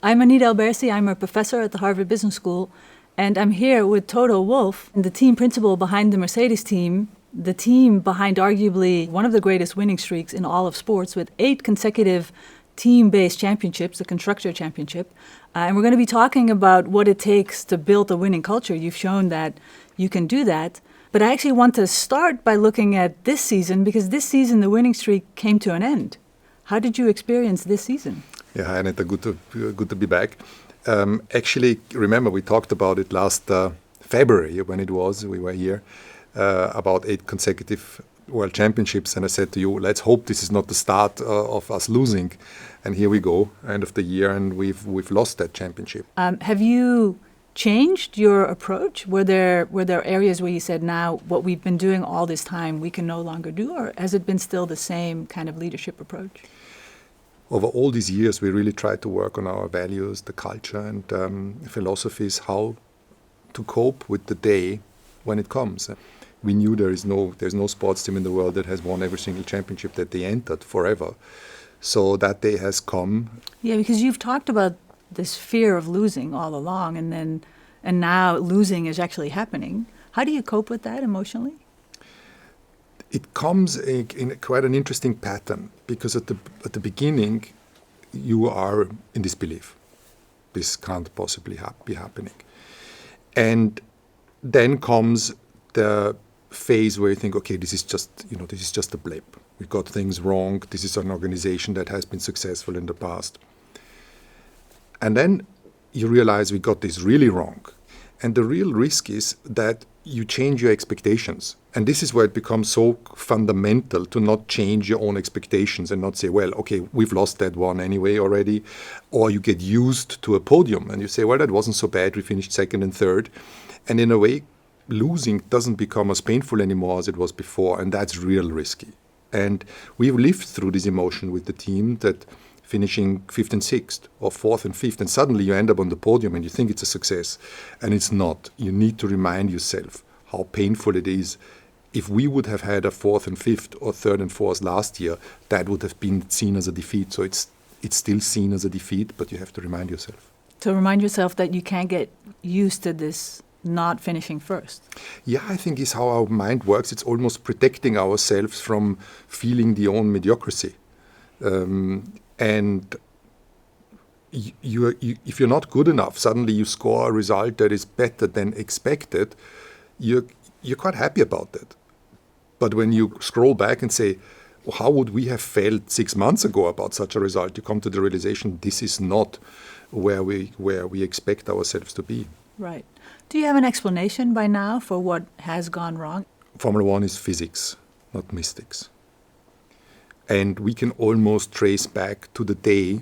I'm Anita Elberse. I'm a professor at the Harvard Business School, and I'm here with Toto Wolff, the team principal behind the Mercedes team, the team behind arguably one of the greatest winning streaks in all of sports with 8 consecutive team-based championships, the Constructor Championship. And we're going to be talking about what it takes to build a winning culture. You've shown that you can do that. But I actually want to start by looking at this season, because this season the winning streak came to an end. How did you experience this season? Yeah, hi Anita, good to be back. Actually, remember we talked about it last February when we were here, about 8 consecutive World Championships, and I said to you, let's hope this is not the start of us losing. And here we go, end of the year, and we've lost that championship. Have you changed your approach? Were there areas where you said, now what we've been doing all this time we can no longer do, or has it been still the same kind of leadership approach? Over all these years, we really tried to work on our values, the culture, and philosophies, how to cope with the day when it comes. We knew there's no sports team in the world that has won every single championship that they entered forever. So that day has come. Yeah, because you've talked about this fear of losing all along, and now losing is actually happening. How do you cope with that emotionally? It comes in quite an interesting pattern, because at the beginning you are in disbelief. This can't possibly be happening. And then comes the phase where you think, okay, this is just a blip. We got things wrong. This is an organization that has been successful in the past. And then you realize we got this really wrong. And the real risk is that you change your expectations. And this is where it becomes so fundamental to not change your own expectations and not say, well, okay, we've lost that one anyway already. Or you get used to a podium and you say, well, that wasn't so bad. We finished second and third. And in a way, losing doesn't become as painful anymore as it was before. And that's real risky. And we've lived through this emotion with the team that finishing 5th and 6th or 4th and 5th, and suddenly you end up on the podium and you think it's a success, and it's not. You need to remind yourself how painful it is. If we would have had a 4th and 5th or 3rd and 4th last year, that would have been seen as a defeat. So it's still seen as a defeat, but you have to remind yourself. To remind yourself that you can't get used to this not finishing first. Yeah, I think is how our mind works. It's almost protecting ourselves from feeling the own mediocrity. And if you're not good enough, suddenly you score a result that is better than expected, you're quite happy about that. But when you scroll back and say, well, how would we have felt 6 months ago about such a result? You come to the realization this is not where we expect ourselves to be. Right. Do you have an explanation by now for what has gone wrong? Formula One is physics, not mystics. And we can almost trace back to the day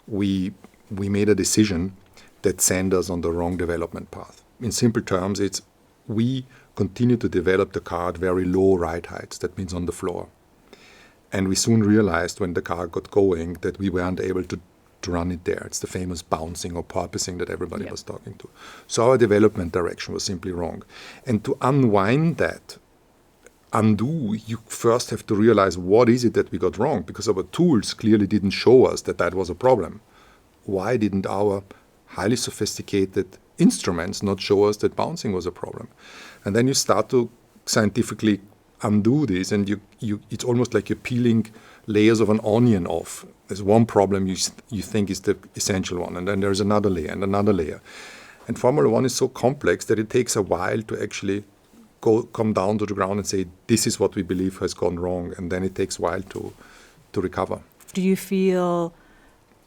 we made a decision that sent us on the wrong development path. In simple terms, it's we continue to develop the car at very low ride heights. That means on the floor. And we soon realized when the car got going that we weren't able to run it there. It's the famous bouncing or porpoising that everybody was talking to. So our development direction was simply wrong. And to unwind that, you first have to realize what is it that we got wrong, because our tools clearly didn't show us that was a problem. Why didn't our highly sophisticated instruments not show us that bouncing was a problem? And then you start to scientifically undo this, and it's almost like you're peeling layers of an onion off. There's one problem you think is the essential one, and then there's another layer and another layer. And Formula One is so complex that it takes a while to actually come down to the ground and say, this is what we believe has gone wrong, and then it takes a while to recover. Do you feel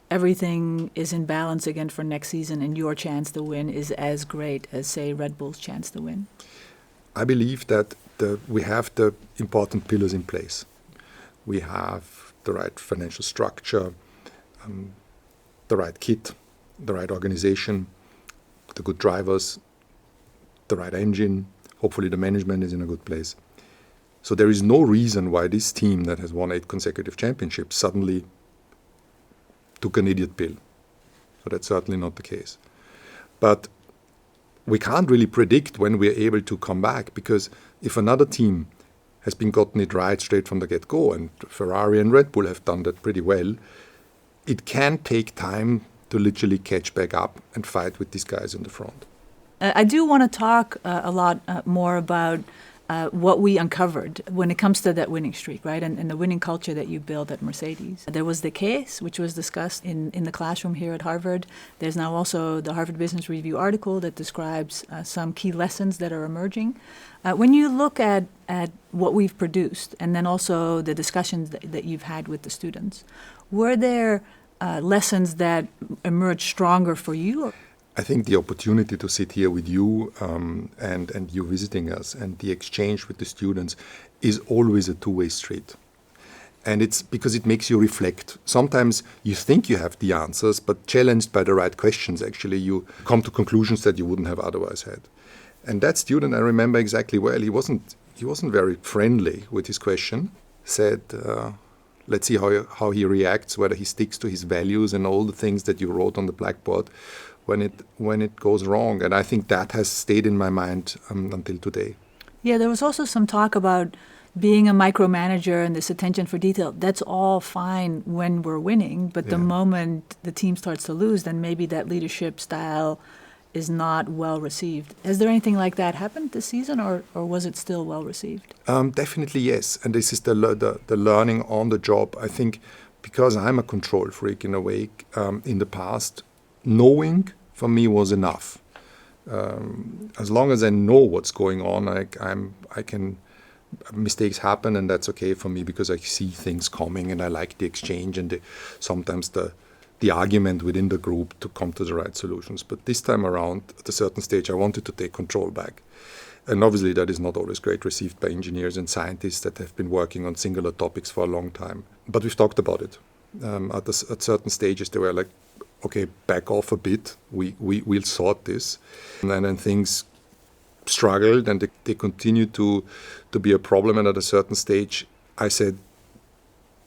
everything is in balance again for next season and your chance to win is as great as, say, Red Bull's chance to win? I believe that we have the important pillars in place. We have the right financial structure, the right kit, the right organization, the good drivers, the right engine. Hopefully the management is in a good place. So there is no reason why this team that has won 8 consecutive championships suddenly took an idiot pill. So that's certainly not the case. But we can't really predict when we're able to come back, because if another team has been gotten it right straight from the get-go, and Ferrari and Red Bull have done that pretty well, it can take time to literally catch back up and fight with these guys in the front. I do want to talk a lot more about what we uncovered when it comes to that winning streak, right? And the winning culture that you built at Mercedes. There was the case, which was discussed in the classroom here at Harvard. There's now also the Harvard Business Review article that describes some key lessons that are emerging. When you look at what we've produced, and then also the discussions that you've had with the students, were there lessons that emerged stronger for you? I think the opportunity to sit here with you and you visiting us and the exchange with the students is always a two-way street. And it's because it makes you reflect. Sometimes you think you have the answers, but challenged by the right questions, actually, you come to conclusions that you wouldn't have otherwise had. And that student, I remember exactly well, he wasn't very friendly with his question, said, let's see how he reacts, whether he sticks to his values and all the things that you wrote on the blackboard when it goes wrong. And I think that has stayed in my mind until today. Yeah, there was also some talk about being a micromanager and this attention for detail. That's all fine when we're winning, but the moment the team starts to lose, then maybe that leadership style is not well received. Has there anything like that happened this season, or was it still well received? Definitely yes, and this is the learning on the job. I think because I'm a control freak in a way, in the past, knowing for me was enough. As long as I know what's going on, I can. Mistakes happen, and that's okay for me because I see things coming, and I like the exchange and sometimes the argument within the group to come to the right solutions. But this time around, at a certain stage, I wanted to take control back. And obviously that is not always great received by engineers and scientists that have been working on singular topics for a long time. But we've talked about it. At certain stages, they were like, okay, back off a bit. We'll sort this. And then things struggled, and they continued to be a problem. And at a certain stage, I said,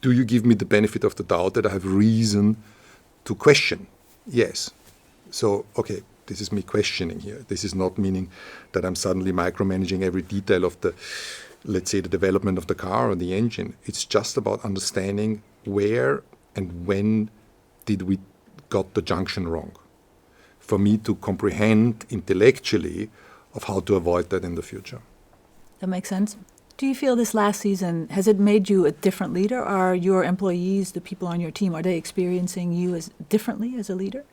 do you give me the benefit of the doubt that I have reason to question? Yes. So, okay, this is me questioning here. This is not meaning that I'm suddenly micromanaging every detail of let's say, the development of the car or the engine. It's just about understanding where and when did we got the junction wrong, for me to comprehend intellectually of how to avoid that in the future. That makes sense. Do you feel this last season, has it made you a different leader? Are your employees, the people on your team, are they experiencing you as differently as a leader?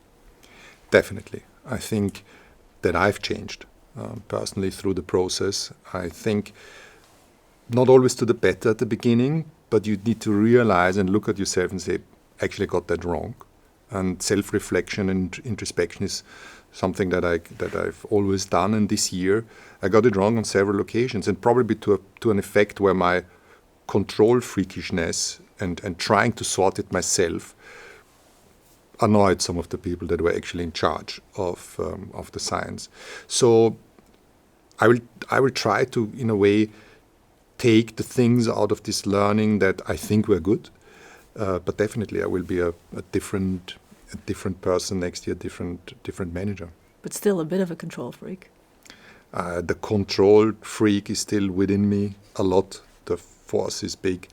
Definitely. I think that I've changed personally through the process. I think not always to the better at the beginning, but you need to realize and look at yourself and say, actually got that wrong. And self-reflection and introspection is something that I've always done. And this year, I got it wrong on several occasions, and probably to an effect where my control freakishness and trying to sort it myself annoyed some of the people that were actually in charge of the science. So I will try to, in a way, take the things out of this learning that I think were good. But definitely, I will be a different person next year, different manager. But still a bit of a control freak. The control freak is still within me a lot. The force is big,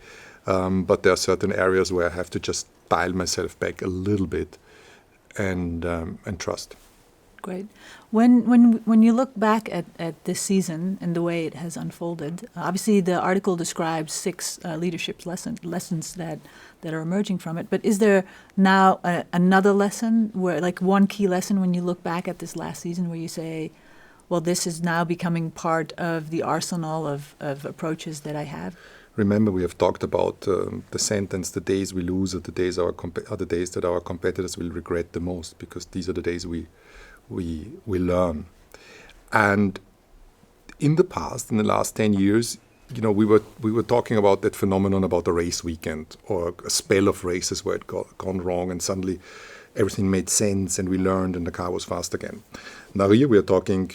but there are certain areas where I have to just dial myself back a little bit and trust. Great. When you look back at this season and the way it has unfolded, obviously the article describes 6 leadership lessons that are emerging from it. But is there now another lesson, where, like, one key lesson when you look back at this last season, where you say, well, this is now becoming part of the arsenal of approaches that I have? Remember, we have talked about the sentence, the days we lose are the days that our competitors will regret the most, because these are the days we learn. And in the past, in the last 10 years, we were talking about that phenomenon about a race weekend or a spell of races where it gone wrong, and suddenly everything made sense and we learned and the car was fast again. Now here we are talking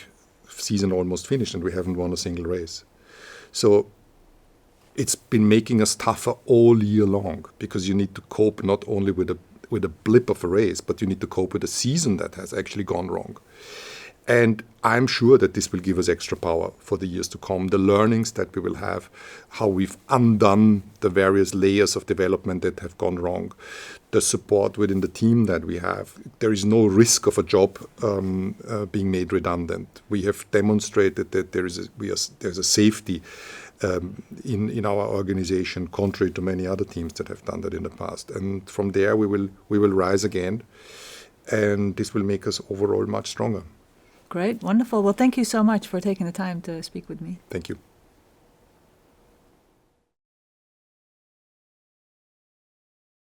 season almost finished and we haven't won a single race. So it's been making us tougher all year long, because you need to cope not only with a blip of a race, but you need to cope with a season that has actually gone wrong. And I'm sure that this will give us extra power for the years to come. The learnings that we will have, how we've undone the various layers of development that have gone wrong, the support within the team that we have. There is no risk of a job being made redundant. We have demonstrated that there's a safety in our organization, contrary to many other teams that have done that in the past. And from there, we will rise again, and this will make us overall much stronger. Great, wonderful. Well, thank you so much for taking the time to speak with me. Thank you.